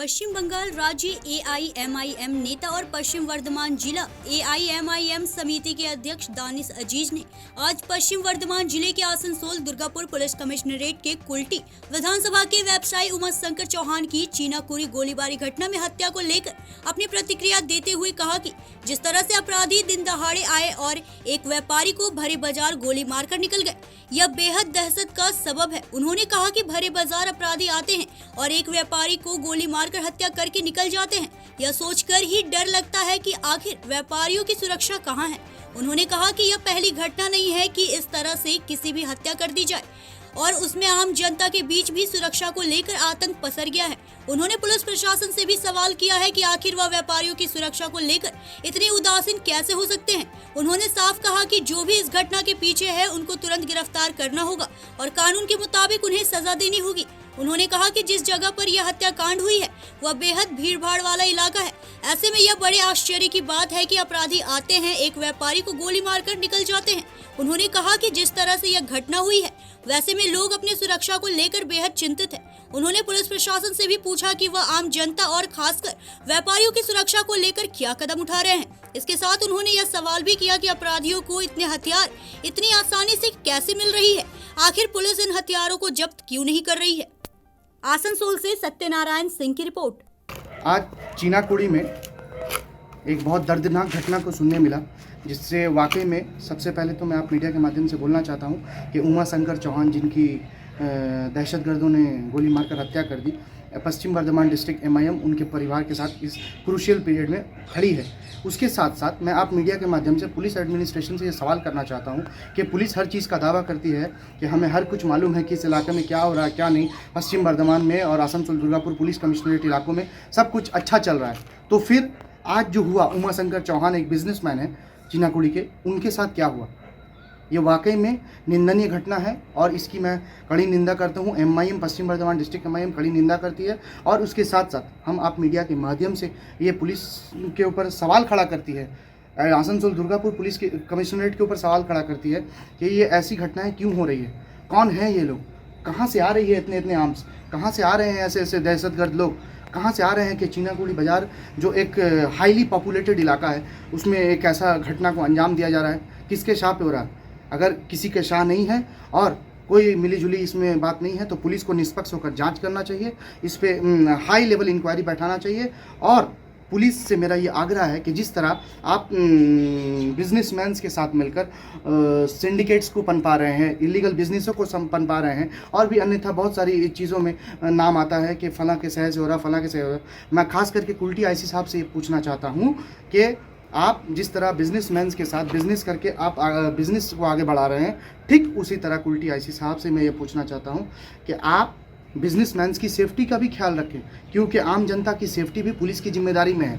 पश्चिम बंगाल राज्य एआईएमआईएम नेता और पश्चिम वर्धमान जिला एआईएमआईएम समिति के अध्यक्ष दानिश अजीज ने आज पश्चिम वर्धमान जिले के आसनसोल दुर्गापुर पुलिस कमिश्नरेट के कुल्टी विधानसभा के व्यवसायी उमा शंकर चौहान की चीनाकुरी गोलीबारी घटना में हत्या को लेकर अपनी प्रतिक्रिया देते हुए कहा कि जिस तरह से अपराधी दिन दहाड़े आए और एक व्यापारी को भरे बाजार गोली मारकर निकल गए, यह बेहद दहशत का सबब है। उन्होंने कहा कि भरे बाजार अपराधी आते हैं और एक व्यापारी को गोली मारकर हत्या करके निकल जाते हैं। यह सोचकर ही डर लगता है कि आखिर व्यापारियों की सुरक्षा कहाँ है। उन्होंने कहा कि यह पहली घटना नहीं है कि इस तरह से किसी भी हत्या कर दी जाए और उसमें आम जनता के बीच भी सुरक्षा को लेकर आतंक पसर गया है। उन्होंने पुलिस प्रशासन से भी सवाल किया है कि आखिर वह व्यापारियों की सुरक्षा को लेकर इतने उदासीन कैसे हो सकते हैं। उन्होंने साफ कहा कि जो भी इस घटना के पीछे है उनको तुरंत गिरफ्तार करना होगा और कानून के मुताबिक उन्हें सजा देनी होगी। उन्होंने कहा कि जिस जगह पर यह हत्याकांड हुई है वह बेहद भीड़ भाड़ वाला इलाका है। ऐसे में यह बड़े आश्चर्य की बात है कि अपराधी आते हैं, एक व्यापारी को गोली मारकर निकल जाते हैं। उन्होंने कहा कि जिस तरह से यह घटना हुई है वैसे में लोग अपनी सुरक्षा को लेकर बेहद चिंतित है। उन्होंने पुलिस प्रशासन से भी पूछा कि वह आम जनता और खासकर व्यापारियों की सुरक्षा को लेकर क्या कदम उठा रहे हैं। इसके साथ उन्होंने यह सवाल भी किया कि अपराधियों को इतने हथियार इतनी आसानी से कैसे मिल रही है, आखिर पुलिस इन हथियारों को जब्त क्यों नहीं कर रही है। आसनसोल से सत्यनारायण सिंह की रिपोर्ट। आज चीनाकुड़ी में एक बहुत दर्दनाक घटना को सुनने मिला, जिससे वाकई में सबसे पहले तो मैं आप मीडिया के माध्यम से बोलना चाहता हूं कि उमा शंकर चौहान, जिनकी दहशतगर्दों ने गोली मारकर हत्या कर दी, पश्चिम वर्धमान डिस्ट्रिक्ट एमआईएम उनके परिवार के साथ इस क्रूशियल पीरियड में खड़ी है। उसके साथ साथ मैं आप मीडिया के माध्यम से पुलिस एडमिनिस्ट्रेशन से ये सवाल करना चाहता हूँ कि पुलिस हर चीज़ का दावा करती है कि हमें हर कुछ मालूम है कि इस इलाके में क्या हो रहा है क्या नहीं। पश्चिम वर्धमान में और आसनसोल दुर्गापुर पुलिस कमिश्नरेट इलाकों में सब कुछ अच्छा चल रहा है, तो फिर आज जो हुआ, उमा शंकर चौहान एक बिजनेसमैन है चीनाकुड़ी के, उनके साथ क्या हुआ, ये वाकई में निंदनीय घटना है और इसकी मैं कड़ी निंदा करता हूँ। एमआईएम पश्चिम वर्धमान डिस्ट्रिक्ट एमआईएम कड़ी निंदा करती है और उसके साथ साथ हम आप मीडिया के माध्यम से ये पुलिस के ऊपर सवाल खड़ा करती है, आसनसोल दुर्गापुर पुलिस के कमिश्नरेट के ऊपर सवाल खड़ा करती है कि ये ऐसी घटनाएं क्यों हो रही है, कौन है ये लोग, कहाँ से आ रही है इतने इतने आर्म्स, कहाँ से आ रहे हैं ऐसे ऐसे दहशतगर्द लोग, कहाँ से आ रहे हैं कि चीनाकुड़ी बाज़ार जो एक हाईली पॉपुलेटेड इलाका है उसमें एक ऐसा घटना को अंजाम दिया जा रहा है। किसके शाह पे हो रहा है? अगर किसी के शाह नहीं है और कोई मिलीजुली इसमें बात नहीं है तो पुलिस को निष्पक्ष होकर जांच करना चाहिए, इस पे हाई लेवल इंक्वायरी बैठाना चाहिए। और पुलिस से मेरा ये आग्रह है कि जिस तरह आप बिजनेसमैन्स के साथ मिलकर सिंडिकेट्स को पनपा रहे हैं, इलीगल बिजनेसों को पनपा रहे हैं और भी अन्यथा बहुत सारी चीज़ों में नाम आता है कि फ़लाँ के शहर से हो रहा, फ़लाँ के शहर हो रहा। मैं खास करके कुल्टी आईसी साहब से ये पूछना चाहता हूँ कि आप जिस तरह बिजनेसमैन्स के साथ बिजनेस करके आप बिजनेस को आगे बढ़ा रहे हैं, ठीक उसी तरह कुल्टी आईसी साहब से मैं ये पूछना चाहता हूँ कि आप बिजनेसमैन्स की सेफ्टी का भी ख्याल रखें, क्योंकि आम जनता की सेफ्टी भी पुलिस की जिम्मेदारी में है।